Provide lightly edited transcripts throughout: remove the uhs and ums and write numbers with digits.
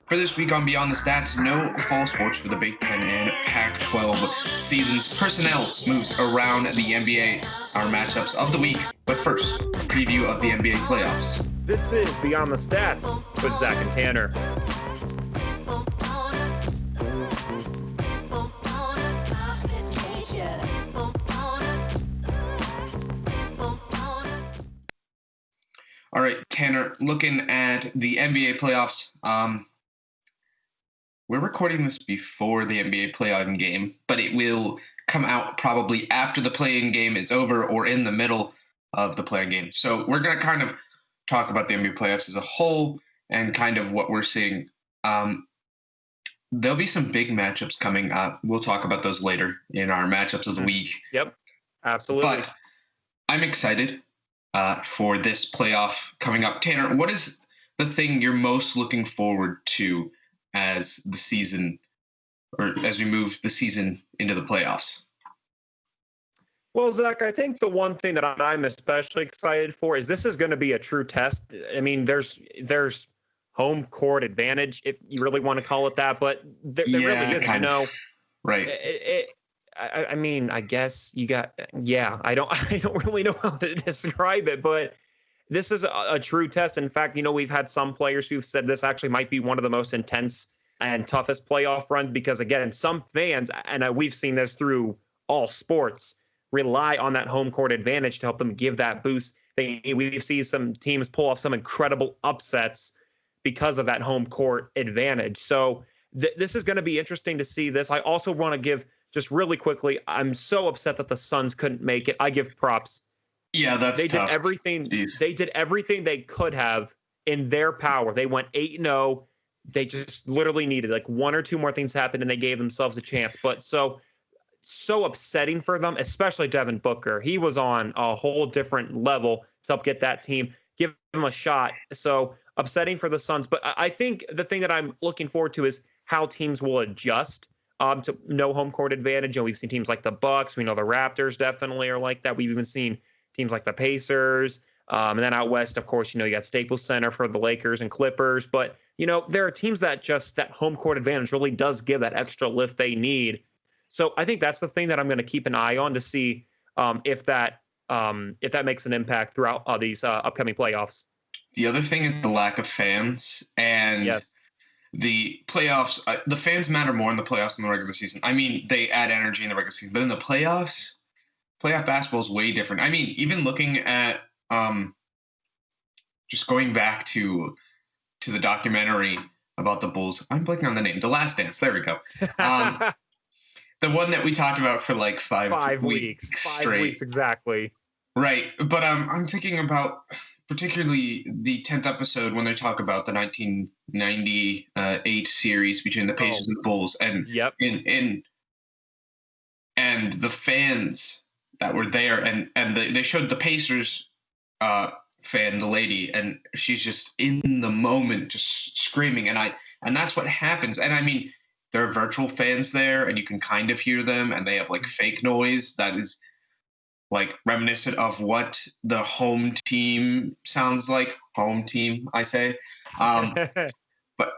For this week on Beyond the Stats, no fall sports for the Big Ten and Pac-12 seasons. Personnel moves around the NBA, our matchups of the week. But first, preview of the NBA playoffs. This is Beyond the Stats with Zach and Tanner. All right, Tanner, looking at the NBA playoffs, we're recording this before the NBA play-in game, but it will come out probably after the play-in game is over or in the middle of the play-in game. So we're going to kind of talk about the NBA playoffs as a whole and kind of what we're seeing. There'll be some big matchups coming up. We'll talk about those later in our matchups of the week. Yep, absolutely. But I'm excited for this playoff coming up. Tanner, what is the thing you're most looking forward to as the season, or as we move the season into the playoffs? Well, Zach, I think the one thing that I'm especially excited for is this is going to be a true test. I mean, there's home court advantage, if you really want to call it that, but there really isn't. I know, right? I mean, I guess you got, I don't really know how to describe it, but this is a true test. In fact, we've had some players who've said this actually might be one of the most intense and toughest playoff runs because, again, some fans, and we've seen this through all sports, rely on that home court advantage to help them give that boost. We've seen some teams pull off some incredible upsets because of that home court advantage. So this is going to be interesting to see this. I also want to give, just really quickly, I'm so upset that the Suns couldn't make it. I give props. Yeah, they tough. Did everything. Jeez. They did everything they could have in their power. They went 8-0. They just literally needed like one or two more things to happen, and they gave themselves a chance. But so upsetting for them, especially Devin Booker. He was on a whole different level to help get that team, give them a shot. So upsetting for the Suns. But I think the thing that I'm looking forward to is how teams will adjust to no home court advantage. And we've seen teams like the Bucks. We know the Raptors definitely are like that. We've even seen teams like the Pacers. And then out west, of course, you got Staples Center for the Lakers and Clippers. But, there are teams that that home court advantage really does give that extra lift they need. So I think that's the thing that I'm going to keep an eye on to see if that makes an impact throughout these upcoming playoffs. The other thing is the lack of fans. And yes. The playoffs, the fans matter more in the playoffs than the regular season. I mean, they add energy in the regular season, but in the playoffs, playoff basketball is way different. I mean, even looking at just going back to the documentary about the Bulls, I'm blanking on the name, The Last Dance. There we go. The one that we talked about for like 5 weeks straight. 5 weeks exactly. Right, but I'm thinking about particularly the 10th episode when they talk about the 1998 series between the Pacers and the Bulls, and and the fans that were there, and they showed the Pacers fan, the lady, and she's just in the moment, just screaming, and that's what happens. And I mean, there are virtual fans there, and you can kind of hear them, and they have like fake noise that is like reminiscent of what the home team sounds like. Home team, I say. But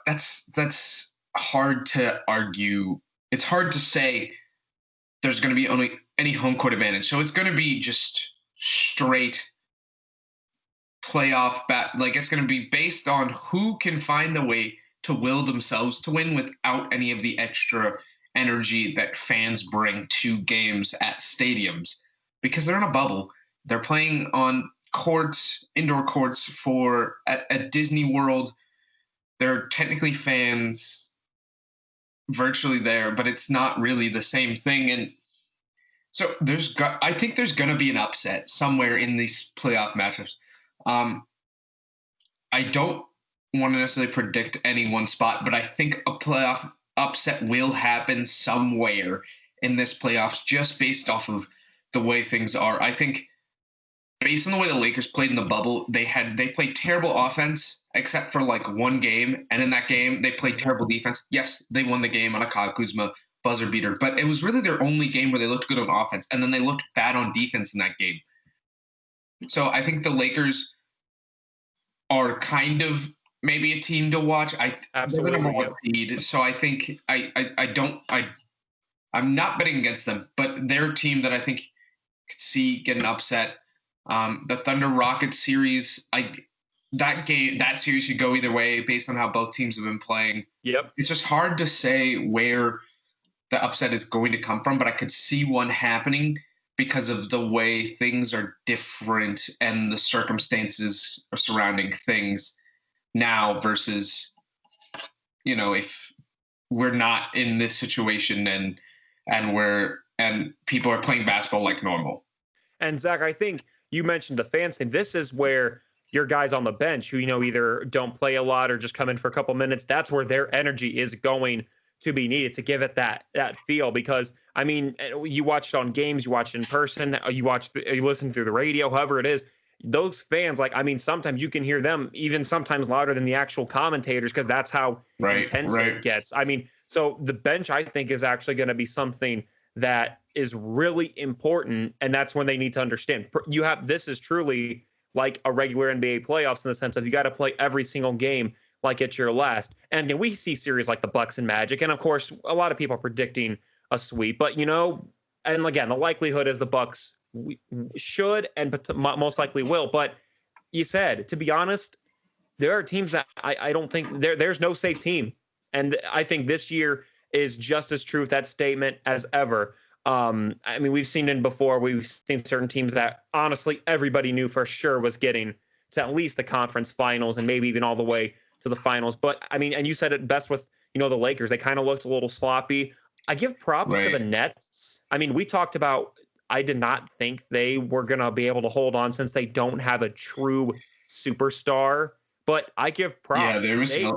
that's hard to argue. It's hard to say there's going to be only any home court advantage. So it's going to be just straight playoff like it's going to be based on who can find the way to will themselves to win without any of the extra energy that fans bring to games at stadiums. Because they're in a bubble. They're playing on courts, indoor courts at Disney World. They're technically fans virtually there, but it's not really the same thing. And so I think there's going to be an upset somewhere in these playoff matchups. I don't want to necessarily predict any one spot, but I think a playoff upset will happen somewhere in this playoffs just based off of the way things are. I think based on the way the Lakers played in the bubble, they played terrible offense except for like one game. And in that game, they played terrible defense. Yes, they won the game on a Kyle Kuzma buzzer beater, but it was really their only game where they looked good on offense. And then they looked bad on defense in that game. So I think the Lakers are kind of maybe a team to watch. They're the number Absolutely. one Yep. seed, so I think I'm not betting against them, but they're a team that I think could see get an upset. The Thunder Rockets series, that series could go either way based on how both teams have been playing. Yep. It's just hard to say where the upset is going to come from, but I could see one happening because of the way things are different and the circumstances surrounding things now versus, if we're not in this situation and people are playing basketball like normal. And Zach, I think you mentioned the fans thing. This is where your guys on the bench who, either don't play a lot or just come in for a couple minutes, that's where their energy is going to be needed to give it that feel. Because I mean, you watch it on games, you watch it in person, you listen through the radio, however it is. Those fans, like, I mean, sometimes you can hear them even sometimes louder than the actual commentators because that's how intense it gets. I mean, so the bench, I think, is actually going to be something that is really important, and that's when they need to understand this is truly like a regular NBA playoffs in the sense of you got to play every single game like it's your last. And we see series like the Bucks and Magic, and of course a lot of people are predicting a sweep, but and again, the likelihood is the Bucks should and most likely will. But you said, to be honest, there are teams that I don't think there's no safe team, and I think this year is just as true with that statement as ever. I mean, we've seen it before. We've seen certain teams that honestly everybody knew for sure was getting to at least the conference finals and maybe even all the way to the finals. But I mean, and you said it best with, the Lakers. They kind of looked a little sloppy. I give props to the Nets. I mean, we talked about, I did not think they were going to be able to hold on since they don't have a true superstar, but I give props. Yeah, there was their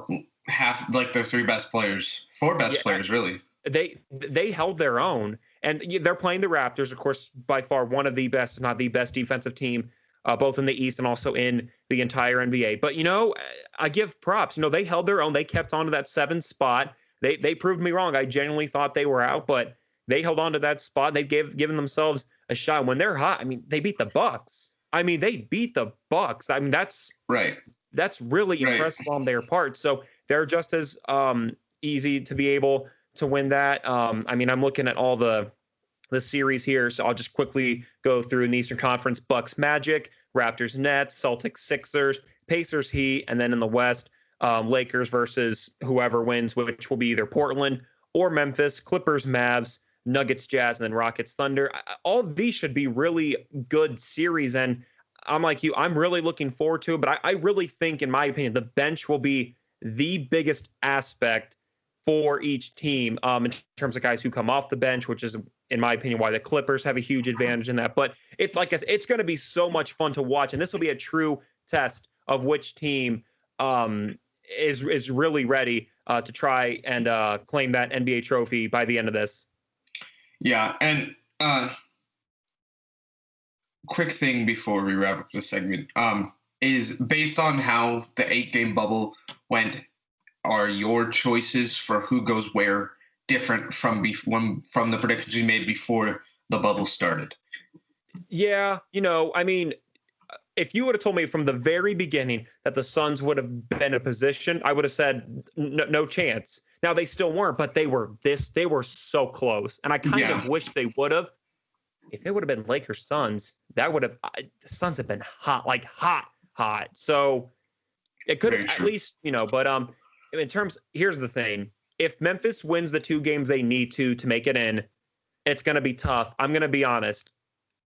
four best players, really. They held their own, and they're playing the Raptors, of course, by far one of the best, if not the best defensive team, both in the East and also in the entire NBA. But, I give props. They held their own. They kept on to that 7th spot. They proved me wrong. I genuinely thought they were out, but they held on to that spot. They've given themselves a shot. When they're hot, I mean, they beat the Bucks. I mean, that's right. That's really impressive on their part. So they're just as easy to be able to win that. I mean, I'm looking at all the series here, so I'll just quickly go through in the Eastern Conference: Bucks, Magic, Raptors, Nets, Celtics, Sixers, Pacers, Heat, and then in the West, Lakers versus whoever wins, which will be either Portland or Memphis, Clippers, Mavs, Nuggets, Jazz, and then Rockets, Thunder. All these should be really good series, and I'm like you, I'm really looking forward to it. But I really think, in my opinion, the bench will be the biggest aspect for each team in terms of guys who come off the bench, which is, in my opinion, why the Clippers have a huge advantage in that. But it's like it's going to be so much fun to watch, and this will be a true test of which team is really ready to try and claim that NBA trophy by the end of this. Yeah, and quick thing before we wrap up this segment is based on how the 8-game bubble went. Are your choices for who goes where different from the predictions you made before the bubble started? Yeah, I mean, if you would have told me from the very beginning that the Suns would have been in a position, I would have said no chance. Now they still weren't, but they were so close, and I kind of wish they would have. If it would have been Lakers Suns, that would have the Suns have been hot. So it could have at least, but in terms, here's the thing. If Memphis wins the 2 games they need to make it in, it's going to be tough. I'm going to be honest.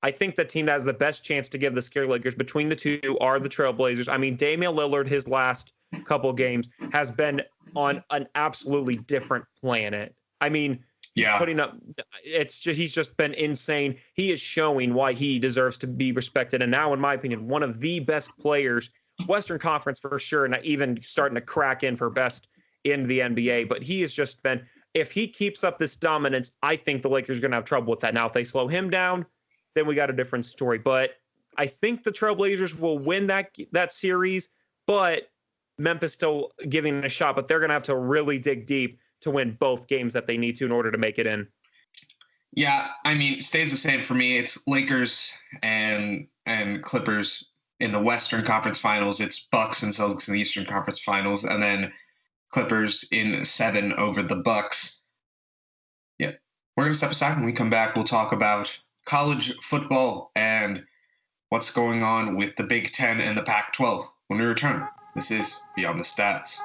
I think the team that has the best chance to give the scare Lakers between the two are the Trailblazers. I mean, Damian Lillard, his last couple games, has been on an absolutely different planet. I mean, he's putting up, he's just been insane. He is showing why he deserves to be respected. And now, in my opinion, one of the best players, Western Conference for sure, and even starting to crack in for best in the NBA. But he has just been, if he keeps up this dominance, I think the Lakers are going to have trouble with that. Now, if they slow him down, then we got a different story. But I think the Trailblazers will win that series, but Memphis still giving it a shot. But they're going to have to really dig deep to win both games that they need to in order to make it in. Yeah, I mean, it stays the same for me. It's Lakers and Clippers in the Western Conference Finals, it's Bucks and Celtics in the Eastern Conference Finals, and then Clippers in 7 over the Bucks. Yeah, we're gonna step aside. When we come back, we'll talk about college football and what's going on with the Big Ten and the Pac-12 when we return. This is Beyond the Stats.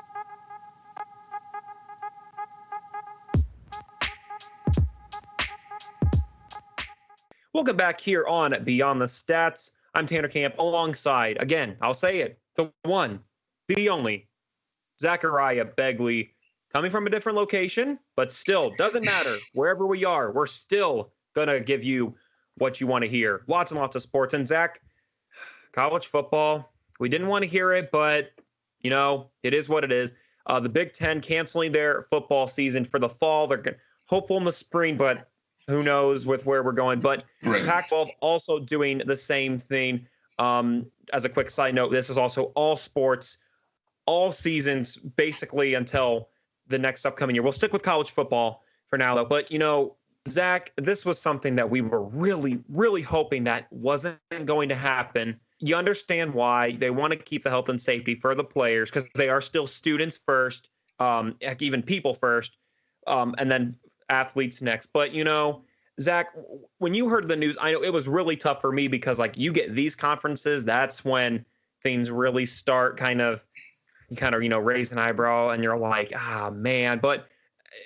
Welcome back here on Beyond the Stats. I'm Tanner Camp alongside, again, I'll say it, the one, the only, Zachariah Begley, coming from a different location, but still doesn't matter. Wherever we are, we're still going to give you what you want to hear. Lots and lots of sports. And Zach, college football, we didn't want to hear it, but, you know, it is what it is. The Big Ten canceling their football season for the fall. They're hopeful in the spring, but who knows with where we're going. But Right. Pac-12 also doing the same thing. As a quick side note, this is also all sports, all seasons, basically until the next upcoming year. We'll stick with college football for now, though. But, you know, Zach, this was something that we were really, really hoping that wasn't going to happen. You understand why they want to keep the health and safety for the players because they are still students first, even people first, and then athletes next. But, you know, Zach, when you heard the news, I know it was really tough for me because, like, you get these conferences, that's when things really start kind of, you know, raise an eyebrow and you're like, man. But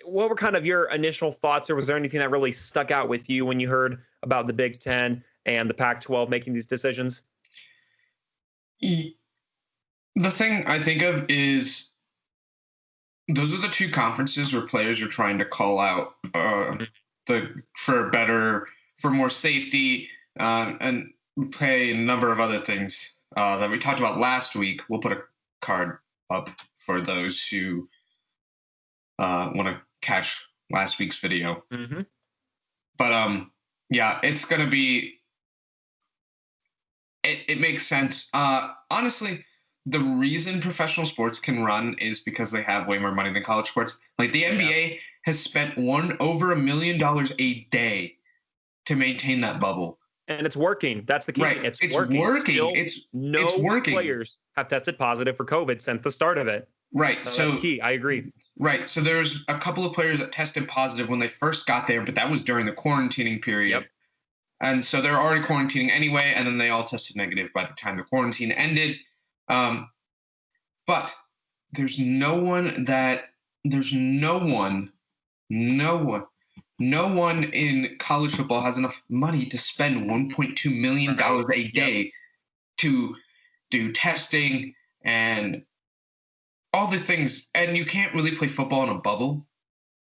what were kind of your initial thoughts, or was there anything that really stuck out with you when you heard about the Big Ten and the Pac-12 making these decisions? The thing I think of is those are the two conferences where players are trying to call out for more safety and play a number of other things that we talked about last week. We'll put a card up for those who want to catch last week's video. Mm-hmm. But yeah, it's gonna be. It makes sense. Honestly, the reason professional sports can run is because they have way more money than college sports. Like the NBA has spent over $1 million a day to maintain that bubble. And it's working. That's the key. Right. It's working. Still, it's working. Players have tested positive for COVID since the start of it. Right. So that's key. I agree. Right. So there's a couple of players that tested positive when they first got there, but that was during the quarantining period. Yep. And so they're already quarantining anyway, and then they all tested negative by the time the quarantine ended. But there's no one in college football has enough money to spend $1.2 million a day to do testing and all the things. And you can't really play football in a bubble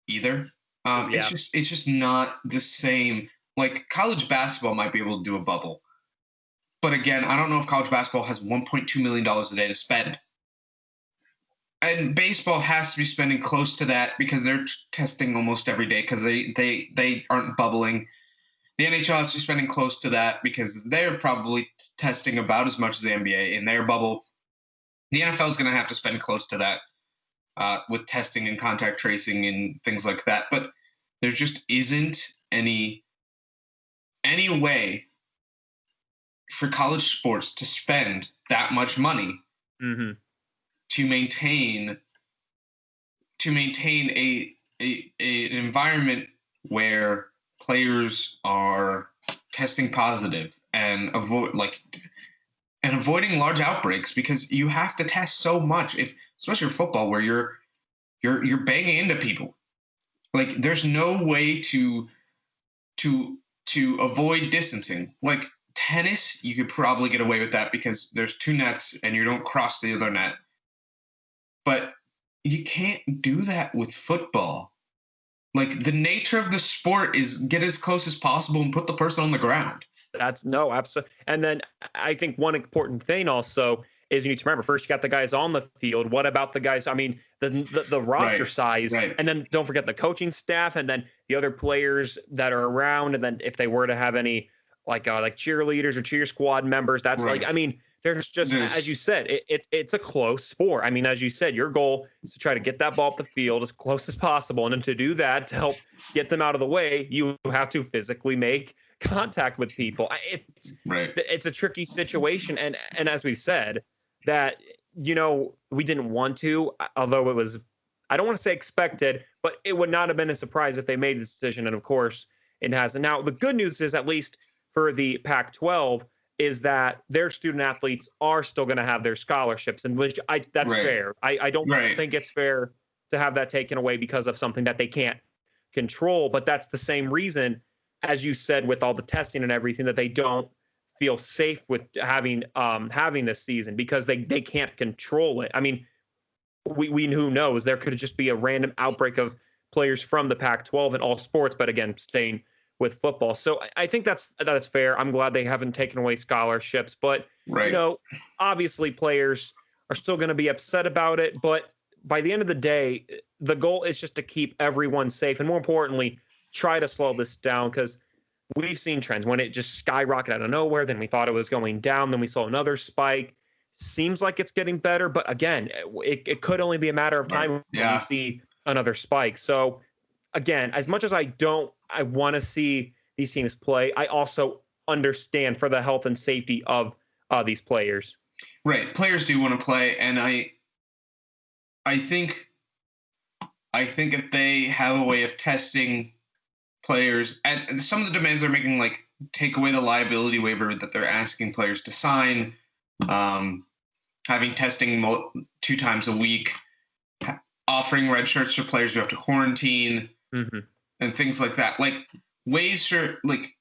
either. It's just not the same. Like college basketball might be able to do a bubble. But again, I don't know if college basketball has $1.2 million a day to spend. And baseball has to be spending close to that because they're testing almost every day because they aren't bubbling. The NHL has to be spending close to that because they're probably testing about as much as the NBA in their bubble. The NFL is going to have to spend close to that with testing and contact tracing and things like that. But there just isn't any way for college sports to spend that much money to maintain an environment where players are testing positive and avoiding large outbreaks, because you have to test so much, especially football where you're banging into people. Like there's no way to avoid distancing. Like tennis, you could probably get away with that because there's two nets and you don't cross the other net. But you can't do that with football. Like the nature of the sport is get as close as possible and put the person on the ground. Absolutely. And then I think one important thing also is you need to remember, first you got the guys on the field. What about the guys? I mean, the roster size, and then don't forget the coaching staff, and then the other players that are around. And then if they were to have any like cheerleaders or cheer squad members, that's like, I mean, there's just, as you said, it's a close sport. I mean, as you said, your goal is to try to get that ball up the field as close as possible. And then to do that, to help get them out of the way, you have to physically make contact with people. It's a tricky situation. And as we've said, that, we didn't want to, although it was, I don't want to say expected, but it would not have been a surprise if they made the decision. And of course, it hasn't. Now, the good news is, at least for the Pac-12, is that their student athletes are still going to have their scholarships, and that's fair. I don't think it's fair to have that taken away because of something that they can't control. But that's the same reason, as you said, with all the testing and everything, that they don't feel safe with having this season because they can't control it. I mean, we who knows, there could just be a random outbreak of players from the Pac-12 in all sports, but again, staying with football. So I think that's fair. I'm glad they haven't taken away scholarships, but obviously players are still going to be upset about it. But by the end of the day, the goal is just to keep everyone safe, and more importantly, try to slow this down, because we've seen trends when it just skyrocketed out of nowhere. Then we thought it was going down. Then we saw another spike. Seems like it's getting better, but again, it could only be a matter of time when we see another spike. So again, as much as I want to see these teams play, I also understand for the health and safety of these players. Right. Players do want to play. And I think if they have a way of testing players, and some of the demands they're making, like take away the liability waiver that they're asking players to sign, having testing 2 times a week, offering red shirts to players who have to quarantine, and things like that. Like ways for, like,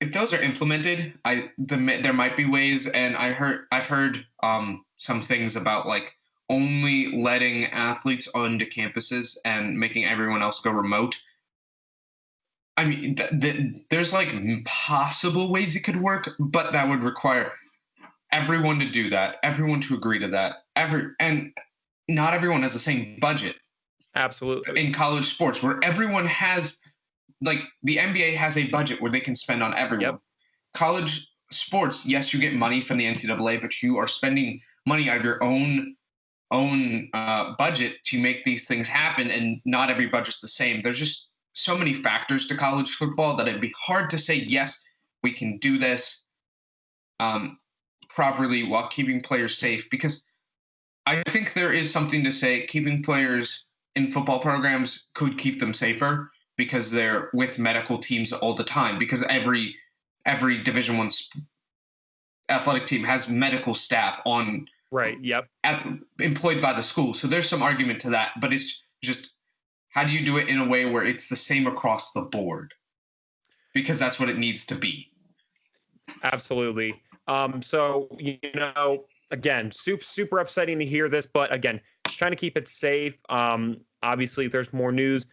if those are implemented, there might be ways. And I've heard some things about like only letting athletes onto campuses and making everyone else go remote. I mean, there's like possible ways it could work, but that would require everyone to do that, everyone to agree to that, and not everyone has the same budget. Absolutely. In college sports, where everyone has, like, the NBA has a budget where they can spend on everyone. Yep. College sports, yes, you get money from the NCAA, but you are spending money out of your own budget to make these things happen, and not every budget's the same. There's just so many factors to college football that it'd be hard to say, yes, we can do this properly while keeping players safe, because I think there is something to say keeping players in football programs could keep them safer, because they're with medical teams all the time, because every Division I athletic team has medical staff on employed by the school. So there's some argument to that, but it's just, how do you do it in a way where it's the same across the board? Because that's what it needs to be. Absolutely. So, again, super upsetting to hear this, but again, just trying to keep it safe. Obviously, if there's more news,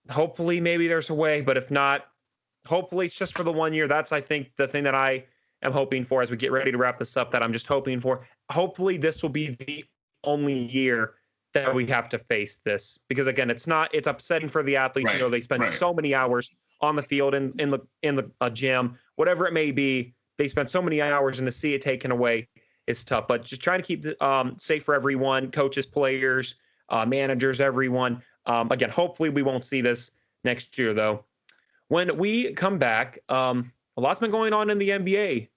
hopefully maybe there's a way, but if not, hopefully it's just for the 1 year. That's, I think, the thing that I am hoping for as we get ready to wrap this up, that I'm just hoping for. Hopefully this will be the only year that we have to face this, because again, it's upsetting for the athletes. Right. They spend so many hours on the field, in the gym, whatever it may be. They spend so many hours, and to see it taken away is tough. But just trying to keep safe for everyone, coaches, players, managers, everyone. Again, hopefully we won't see this next year, though. When we come back, a lot's been going on in the NBA.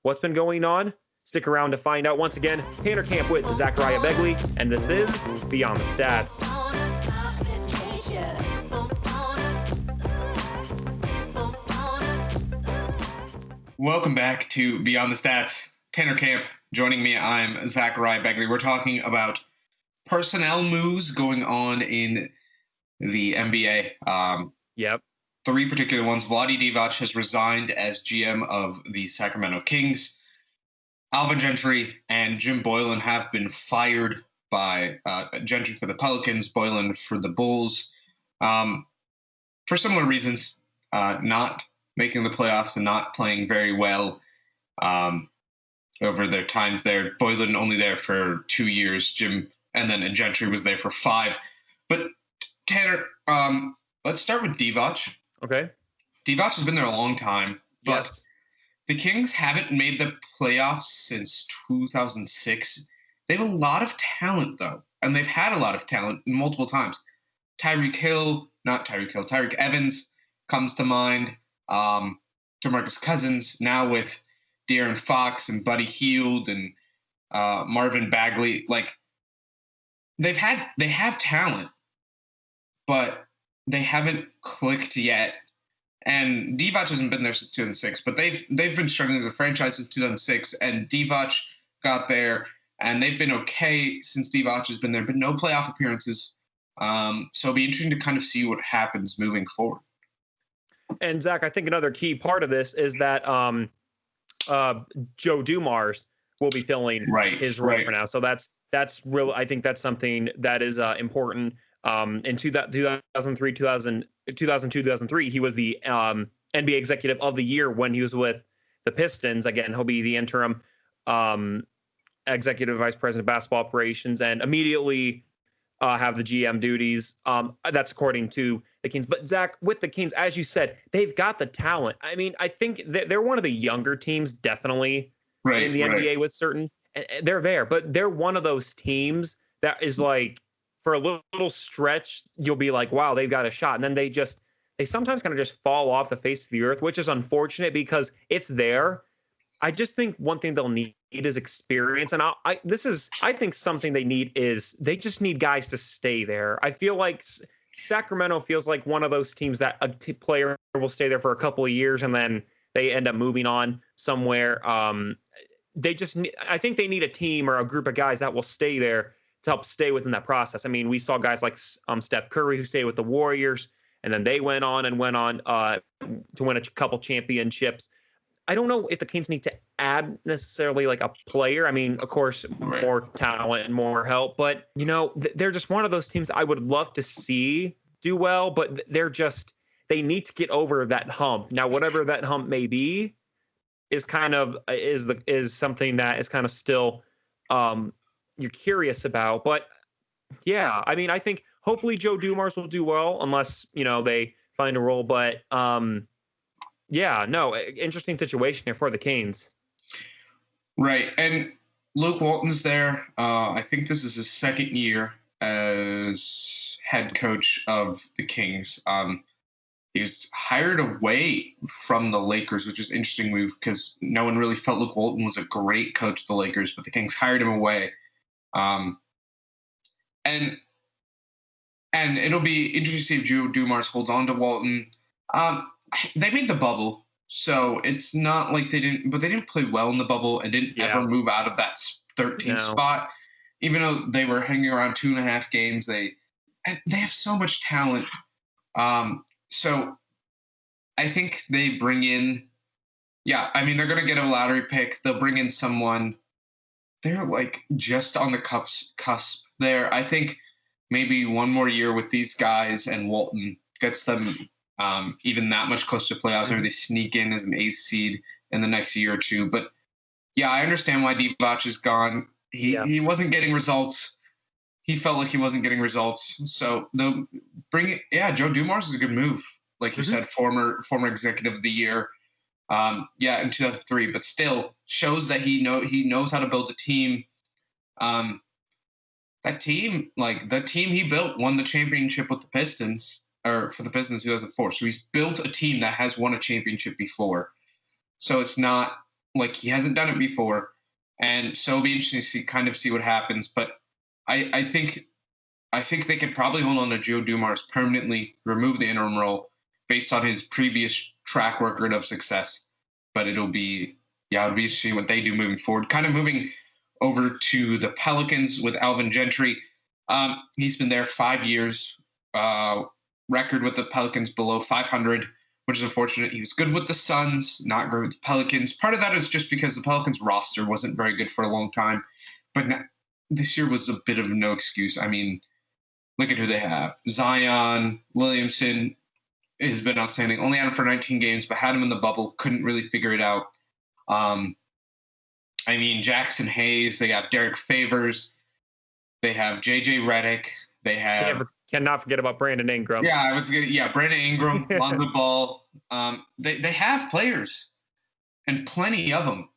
What's been going on? Stick around to find out. Once again, Tanner Camp with Zachariah Begley, and this is Beyond the Stats. Welcome back to Beyond the Stats. Tanner Camp joining me. I'm Zachariah Begley. We're talking about personnel moves going on in the NBA. Yep. 3 particular ones. Vlade Divac has resigned as GM of the Sacramento Kings. Alvin Gentry and Jim Boylan have been fired by Gentry for the Pelicans, Boylan for the Bulls, for similar reasons, not making the playoffs and not playing very well over their times there. Boylan only there for 2 years, and then Gentry was there for 5. But Tanner, let's start with Divac. Okay. Divac has been there a long time, but the Kings haven't made the playoffs since 2006. They have a lot of talent, though, and they've had a lot of talent multiple times. Tyreek Evans comes to mind. DeMarcus Cousins, now with De'Aaron Fox and Buddy Hield and Marvin Bagley. Like, they have talent, but they haven't clicked yet. And Divac hasn't been there since 2006, but they've been struggling as a franchise since 2006. And Divac got there, and they've been okay since Divac has been there, but no playoff appearances. So it'll be interesting to kind of see what happens moving forward. And Zach, I think another key part of this is that Joe Dumars will be filling his role for now. So that's real. I think that's something that is important. In 2003, 2003, he was the NBA Executive of the Year when he was with the Pistons. Again, he'll be the interim Executive Vice President of Basketball Operations and immediately have the GM duties. That's according to the Kings. But Zach, with the Kings, as you said, they've got the talent. I mean, I think they're one of the younger teams, definitely in the NBA with certain. They're there, but they're one of those teams that is like, for a little stretch, you'll be like, wow, they've got a shot. And then they sometimes kind of just fall off the face of the earth, which is unfortunate because it's there. I just think one thing they'll need is experience. And I think something they need is they just need guys to stay there. I feel like Sacramento feels like one of those teams that a player will stay there for a couple of years and then they end up moving on somewhere. I think they need a team or a group of guys that will stay there to help stay within that process. I mean, we saw guys like Steph Curry who stayed with the Warriors, and then they went on to win a couple championships. I don't know if the Kings need to add necessarily like a player. I mean, of course, more talent and more help, but they're just one of those teams I would love to see do well, but they need to get over that hump. Now, whatever that hump may be is something that is kind of still you're curious about. But yeah, I mean, I think hopefully Joe Dumars will do well unless, they find a role. But interesting situation here for the Canes. Right. And Luke Walton's there. I think this is his second year as head coach of the Kings. He was hired away from the Lakers, which is an interesting move because no one really felt Luke Walton was a great coach of the Lakers, but the Kings hired him away. And it'll be interesting to see if Joe Dumars holds on to Walton. They made the bubble, so it's not like they didn't play well in the bubble and didn't ever move out of that 13th spot, even though they were hanging around 2.5 games. They have so much talent. So I think they bring in, they're going to get a lottery pick. They'll bring in someone. They're like just on the cusp there. I think maybe one more year with these guys and Walton gets them even that much closer to playoffs. Maybe they sneak in as an 8th seed in the next year or two. But yeah, I understand why Divac is gone. He wasn't getting results. He felt like he wasn't getting results. So they'll bring it. Yeah, Joe Dumars is a good move. Like you said, former executive of the year. In 2003, but still shows that he knows how to build a team. That team, like the team he built, won the championship with the Pistons, or for the Pistons in 2004. So he's built a team that has won a championship before. So it's not like he hasn't done it before, and so it'll be interesting to see what happens. But I think they could probably hold on to Joe Dumars permanently, remove the interim role based on his previous track record of success. But it'll be interesting what they do moving forward. Kind of moving over to the Pelicans with Alvin Gentry. He's been there 5 years. Record with the Pelicans below 500, which is unfortunate. He was good with the Suns, not good with the Pelicans. Part of that is just because the Pelicans roster wasn't very good for a long time. But this year was a bit of no excuse. I mean, look at who they have. Zion Williamson has been outstanding. Only had him for 19 games, but had him in the bubble. Couldn't really figure it out. Jackson Hayes. They got Derek Favors. They have J.J. Redick. They have... Cannot forget about Brandon Ingram. Brandon Ingram, Lonzo Ball. They have players. and plenty of them.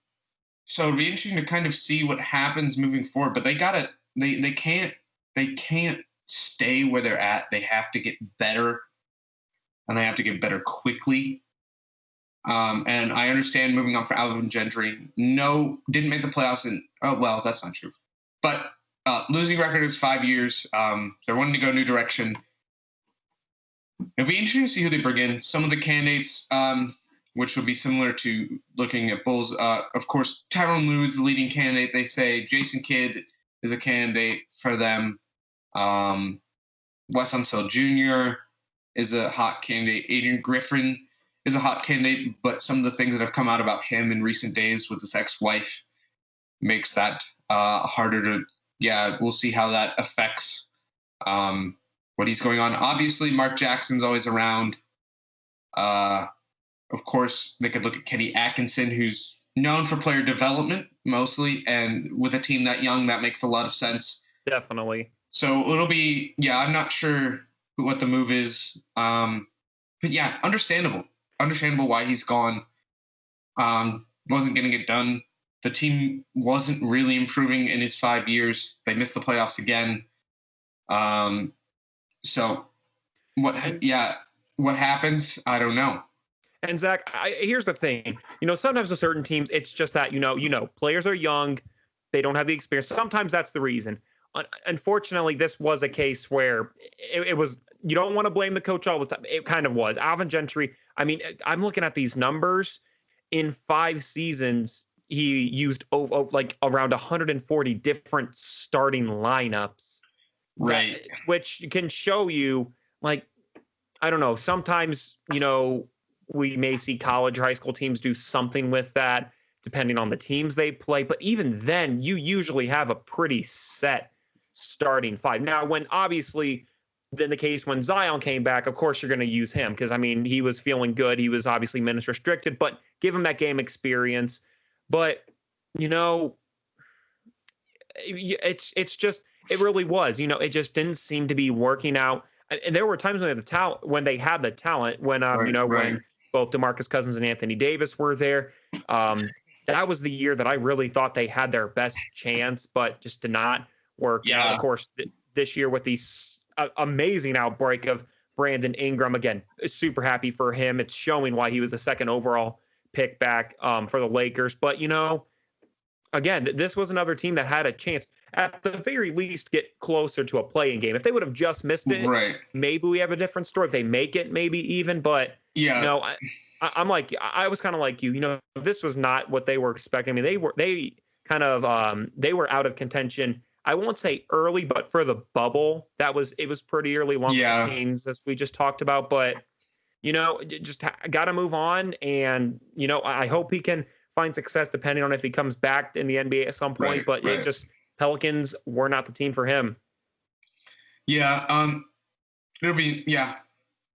So it'll be interesting to kind of see what happens moving forward. But they can't stay where they're at. They have to get better, and they have to get better quickly. And I understand moving on for Alvin Gentry. No, didn't make the playoffs. And that's not true. But losing record is 5 years. They're wanting to go a new direction. It'll be interesting to see who they bring in. Some of the candidates, which would be similar to looking at Bulls. Of course, Tyronn Lue is the leading candidate. They say Jason Kidd is a candidate for them. Wes Unseld Jr. is a hot candidate. Adrian Griffin is a hot candidate, but some of the things that have come out about him in recent days with his ex-wife makes that harder to. Yeah, we'll see how that affects what he's going on. Obviously, Mark Jackson's always around. Of course, they could look at Kenny Atkinson, who's known for player development mostly, and with a team that young, that makes a lot of sense. Definitely. So it'll be, I'm not sure what the move is. But yeah, understandable why he's gone. Wasn't getting it done. The team wasn't really improving in his 5 years. They missed the playoffs again. So what happens? I don't know. And Zach, here's the thing. Sometimes with certain teams, it's just that, players are young. They don't have the experience. Sometimes that's the reason. Unfortunately, this was a case where it was, you don't want to blame the coach all the time. It kind of was. Alvin Gentry, I mean, I'm looking at these numbers. In 5 seasons, he used like around 140 different starting lineups. Right. Which can show you, like, I don't know, sometimes, we may see college or high school teams do something with that, depending on the teams they play. But even then, you usually have a pretty set starting 5. Now, when obviously, in the case when Zion came back, of course, you're going to use him because, I mean, he was feeling good. He was obviously minutes restricted, but give him that game experience. But, it's just, it really was, it just didn't seem to be working out. And there were times when they had the talent, when, when both DeMarcus Cousins and Anthony Davis were there. That was the year that I really thought they had their best chance, but just did not work out. Of course, this year with these amazing outbreak of Brandon Ingram, again, super happy for him. It's showing why he was the second overall pick back for the Lakers. But, again, this was another team that had a chance, at the very least, get closer to a play-in game. If they would have just missed it, maybe we have a different story. If they make it, maybe even. But, I'm like, I was kind of like you. This was not what they were expecting. I mean, they were out of contention. I won't say early, but for the bubble, it was pretty early, along with the Kings, as we just talked about. But, just got to move on. And, I hope he can find success depending on if he comes back in the NBA at some point. But it just, Pelicans were not the team for him. Yeah. It'll be,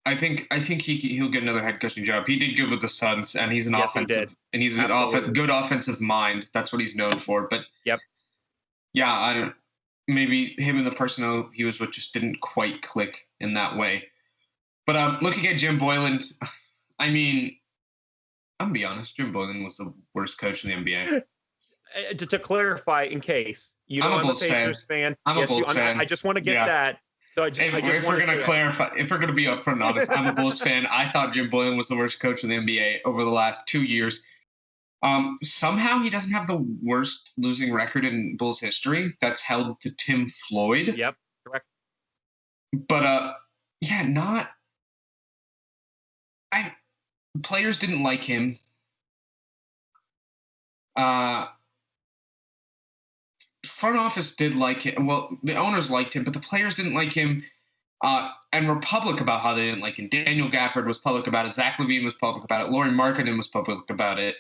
I think he'll get another head coaching job. He did good with the Suns, and he's an offensive, and he's a good offensive mind. That's what he's known for. But I don't. Maybe him and the personnel he was with just didn't quite click in that way. But looking at Jim Boylan, I mean, I'm gonna be honest. Jim Boylan was the worst coach in the NBA. To clarify, in case I'm a Pacers fan. I'm a Bulls fan. I just want to get that. So if we're going to clarify, if we're going to be upfront and honest, I'm a Bulls fan. I thought Jim Boylan was the worst coach in the NBA over the last 2 years. Somehow he doesn't have the worst losing record in Bulls history. That's held to Tim Floyd. Yep, correct. But players didn't like him. Front office did like him. Well, the owners liked him, but the players didn't like him, and were public about how they didn't like him. Daniel Gafford was public about it. Zach LaVine was public about it. Lauri Markkanen was public about it.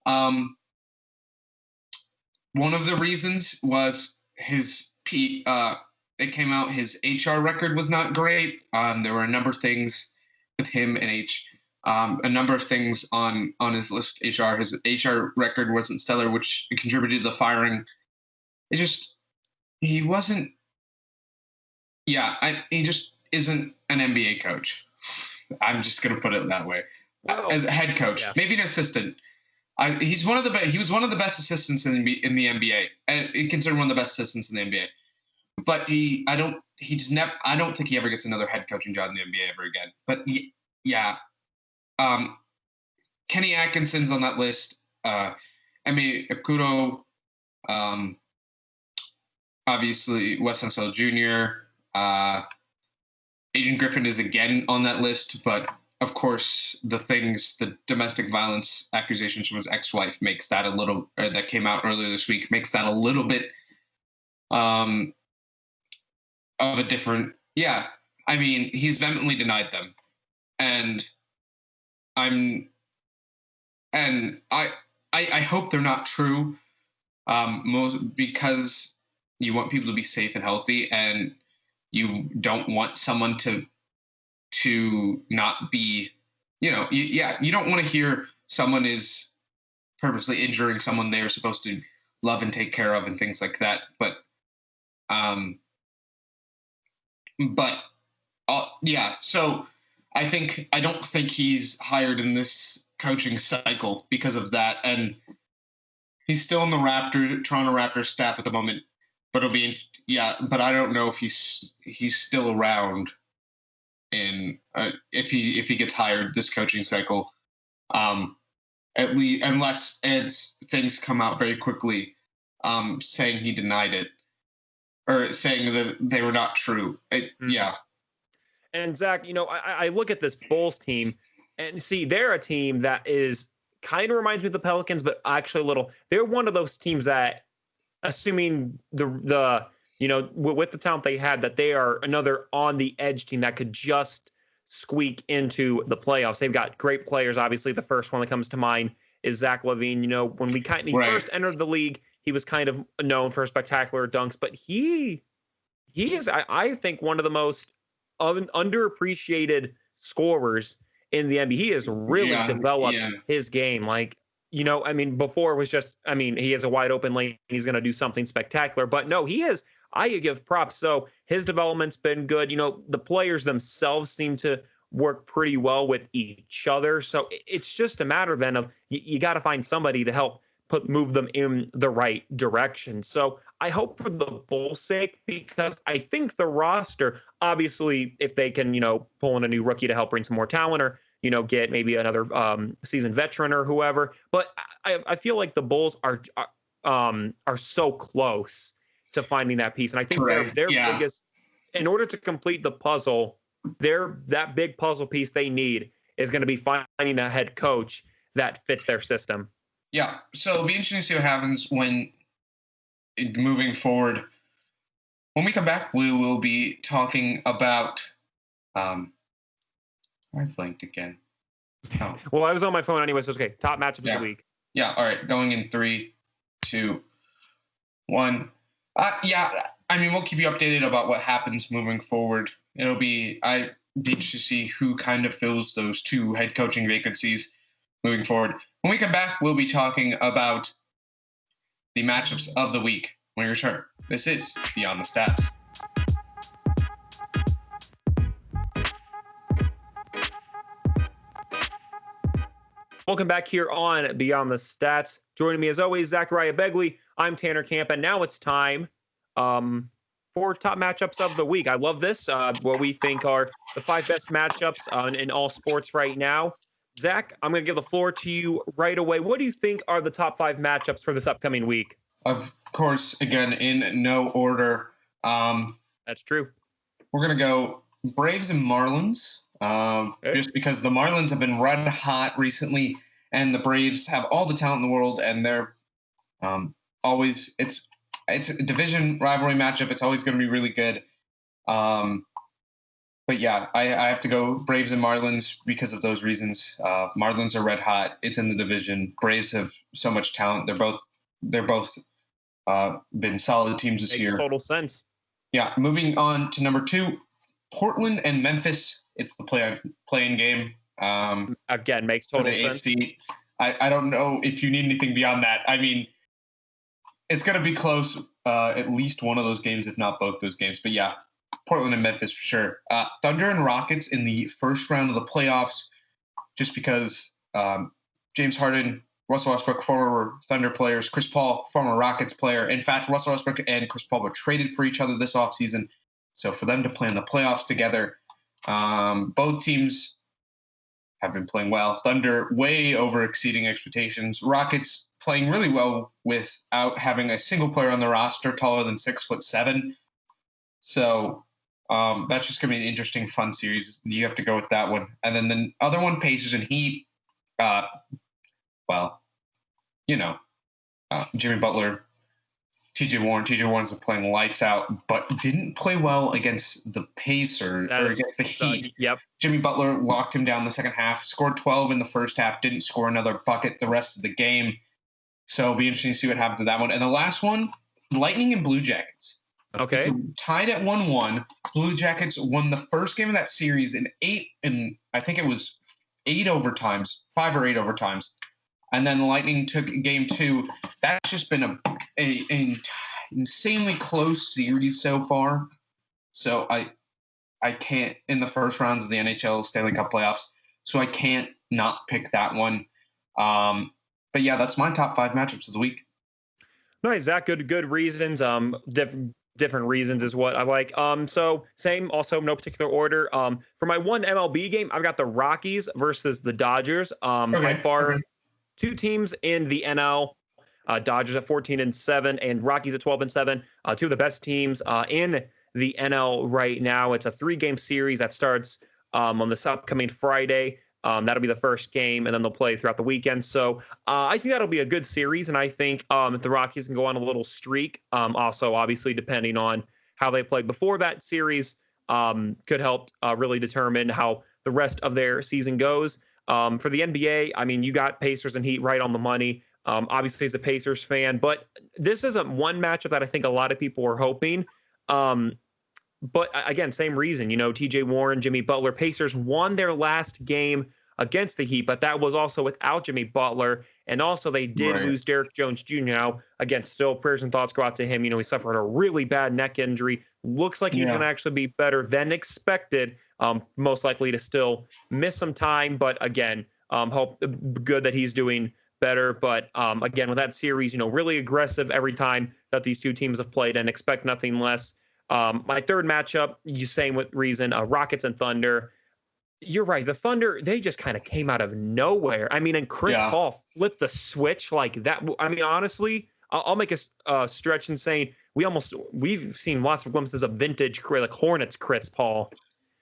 One of the reasons was his it came out his HR record was not great. There were a number of things with him and a number of things on his list of HR. His HR record wasn't stellar, which contributed to the firing. He wasn't. He just isn't an NBA coach. I'm just going to put it that way. As a head coach, maybe an assistant. He's one of the he was one of the best assistants in the NBA, and considered one of the best assistants in the NBA. But I don't think he ever gets another head coaching job in the NBA ever again. But yeah, Kenny Atkinson's on that list. Emi Ekuto, obviously Wes Unseld Jr. Adrian Griffin is again on that list, but of course, the domestic violence accusations from his ex-wife makes that that came out earlier this week, makes that a little bit of a different. Yeah, I mean, he's vehemently denied them, and I hope they're not true, because you want people to be safe and healthy, and you don't want someone to not be, you don't want to hear someone is purposely injuring someone they are supposed to love and take care of and things like that. But yeah, so I don't think he's hired in this coaching cycle because of that, and he's still in the Toronto Raptors staff at the moment. But but I don't know if he's still around in if he gets hired this coaching cycle, at least unless things come out very quickly, saying he denied it or saying that they were not true. Yeah. And Zach, I look at this Bulls team and see they're a team that is kind of reminds me of the Pelicans, but actually a little. They're one of those teams that, assuming with the talent they had, that they are another on the edge team that could just squeak into the playoffs. They've got great players. Obviously, the first one that comes to mind is Zach LaVine. When he first entered the league, he was kind of known for spectacular dunks, but he is, I think, one of the most underappreciated scorers in the NBA. He has really developed his game. Before it was just, he has a wide open lane. He's going to do something spectacular. But no, he is. I give props. So his development's been good. The players themselves seem to work pretty well with each other. So it's just a matter then of you got to find somebody to help move them in the right direction. So I hope for the Bulls' sake, because I think the roster, obviously, if they can, pull in a new rookie to help bring some more talent, or get maybe another seasoned veteran or whoever. But I feel like the Bulls are so close to finding that piece. And I think their biggest, in order to complete the puzzle, that big puzzle piece they need is going to be finding a head coach that fits their system. Yeah. So it'll be interesting to see what happens moving forward. When we come back, we will be talking about I blanked again. Oh. Well, I was on my phone anyway, so it's okay. Top matchup of the week. Yeah, all right. Going in 3, 2, 1. We'll keep you updated about what happens moving forward. I'd be interested to see who kind of fills those 2 head coaching vacancies moving forward. When we come back, we'll be talking about the matchups of the week when we return. This is Beyond the Stats. Welcome back here on Beyond the Stats. Joining me as always, Zachariah Begley. I'm Tanner Camp, and now it's time for top matchups of the week. I love this. What we think are the 5 best matchups in all sports right now. Zach, I'm going to give the floor to you right away. What do you think are the top 5 matchups for this upcoming week? Of course, again, in no order. That's true. We're going to go Braves and Marlins. Just because the Marlins have been red hot recently, and the Braves have all the talent in the world, and they're always it's a division rivalry matchup. It's always going to be really good. But yeah, I have to go Braves and Marlins because of those reasons. Marlins are red hot. It's in the division. Braves have so much talent. They're both been solid teams this year. Makes total sense. Yeah. Moving on to number 2, Portland and Memphis. It's the play-in game. Again, makes total sense. I don't know if you need anything beyond that. It's going to be close, at least one of those games, if not both those games. But yeah, Portland and Memphis for sure. Thunder and Rockets in the first round of the playoffs, just because James Harden, Russell Westbrook, former Thunder players, Chris Paul, former Rockets player. In fact, Russell Westbrook and Chris Paul were traded for each other this offseason. So for them to play in the playoffs together, both teams have been playing well. Thunder way over exceeding expectations. Rockets playing really well without having a single player on the roster taller than 6'7". So that's just going to be an interesting, fun series. You have to go with that one. And then the other one, Pacers and Heat. Jimmy Butler, TJ Warren. TJ Warren's playing lights out, but didn't play well against the Pacers or against the Heat. Yep. Jimmy Butler locked him down the second half, scored 12 in the first half, didn't score another bucket the rest of the game. So it'll be interesting to see what happens to that one. And the last one, Lightning and Blue Jackets. Okay. It's tied at 1-1. Blue Jackets won the first game of that series in 8 overtimes, 5 or 8 overtimes. And then the Lightning took game 2. That's just been an insanely close series so far. So I can't, in the first rounds of the NHL Stanley Cup playoffs, so I can't not pick that one. But yeah, that's my top 5 matchups of the week. Nice, Zach. Good reasons. Different reasons is what I like. So same, also no particular order. For my one MLB game, I've got the Rockies versus the Dodgers. By far, two teams in the NL. Dodgers at 14-7 and Rockies at 12-7. Two of the best teams in the NL right now. It's a 3-game series that starts on this upcoming Friday. That'll be the first game, and then they'll play throughout the weekend. So I think that'll be a good series, and I think if the Rockies can go on a little streak, also obviously depending on how they played before that series, could help really determine how the rest of their season goes. For the NBA, I mean, you got Pacers and Heat right on the money. Obviously, as a Pacers fan, but this isn't one matchup that I think a lot of people were hoping. But again, same reason, TJ Warren, Jimmy Butler, Pacers won their last game against the Heat, but that was also without Jimmy Butler. And also they did lose Derek Jones Jr. Now, again, still prayers and thoughts go out to him. He suffered a really bad neck injury. Looks like he's going to actually be better than expected. Most likely to still miss some time, but again, hope good that he's doing better. But again, with that series, really aggressive every time that these two teams have played and expect nothing less. My third matchup, you same with reason, Rockets and Thunder. You're right. The Thunder, they just kind of came out of nowhere. I mean, and Chris Paul flipped the switch like that. I mean, honestly, I'll make a stretch in saying we've seen lots of glimpses of vintage, like Hornets Chris Paul.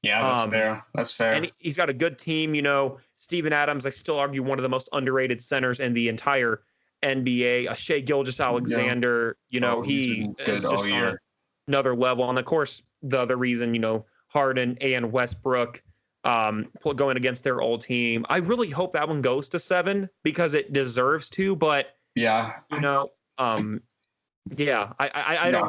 Yeah, that's fair. That's fair. And he's got a good team. Steven Adams, I still argue one of the most underrated centers in the entire NBA. Shai Gilgeous-Alexander, he is just on another level. And of course, the other reason, Harden and Westbrook going against their old team. I really hope that one goes to 7 because it deserves to. But I don't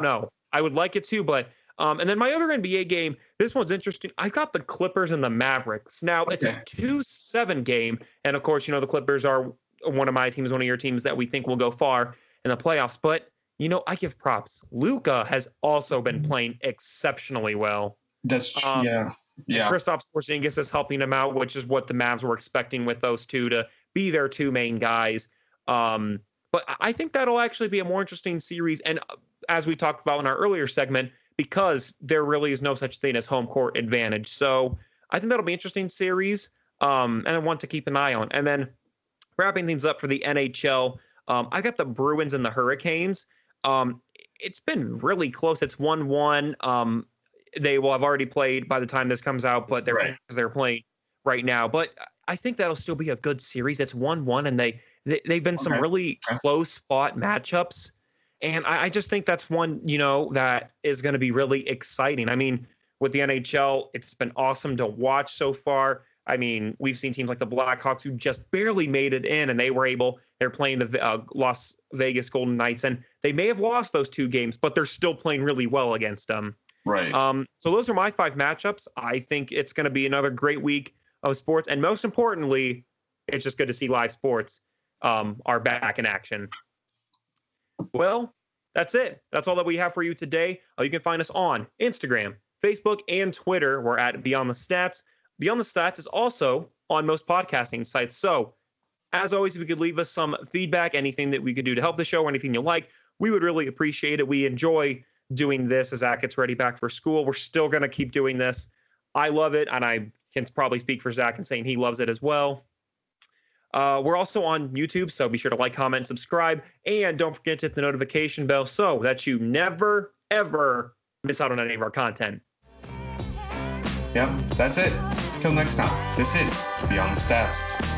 know. I would like it to, but. And then my other NBA game, this one's interesting. I got the Clippers and the Mavericks. Now, it's a 2-7 game. And, of course, the Clippers are one of my teams, one of your teams that we think will go far in the playoffs. But, I give props. Luka has also been playing exceptionally well. That's Kristaps Porzingis is helping him out, which is what the Mavs were expecting with those two to be their two main guys. But I think that'll actually be a more interesting series. And as we talked about in our earlier segment, because there really is no such thing as home court advantage. So I think that'll be an interesting series and I want to keep an eye on. And then wrapping things up for the NHL, I got the Bruins and the Hurricanes. It's been really close. It's 1-1. They will have already played by the time this comes out, but they're playing right now. But I think that'll still be a good series. It's 1-1, and they've been some really close-fought matchups. And I just think that's one, that is going to be really exciting. I mean, with the NHL, it's been awesome to watch so far. I mean, we've seen teams like the Blackhawks who just barely made it in, and they're playing the Las Vegas Golden Knights, and they may have lost those 2 games, but they're still playing really well against them. Right. So those are my 5 matchups. I think it's going to be another great week of sports. And most importantly, it's just good to see live sports are back in action. Well, that's it. That's all that we have for you today. You can find us on Instagram, Facebook, and Twitter. We're at Beyond the Stats. Beyond the Stats is also on most podcasting sites. So As always, if you could leave us some feedback, anything that we could do to help the show, or anything you like, we would really appreciate it. We enjoy doing this as Zach gets ready back for school. We're still going to keep doing this. I love it, and I can probably speak for Zach in saying he loves it as well. We're also on YouTube, so be sure to like, comment, and subscribe. And don't forget to hit the notification bell so that you never, ever miss out on any of our content. Yep, that's it. Till next time, this is Beyond the Stats.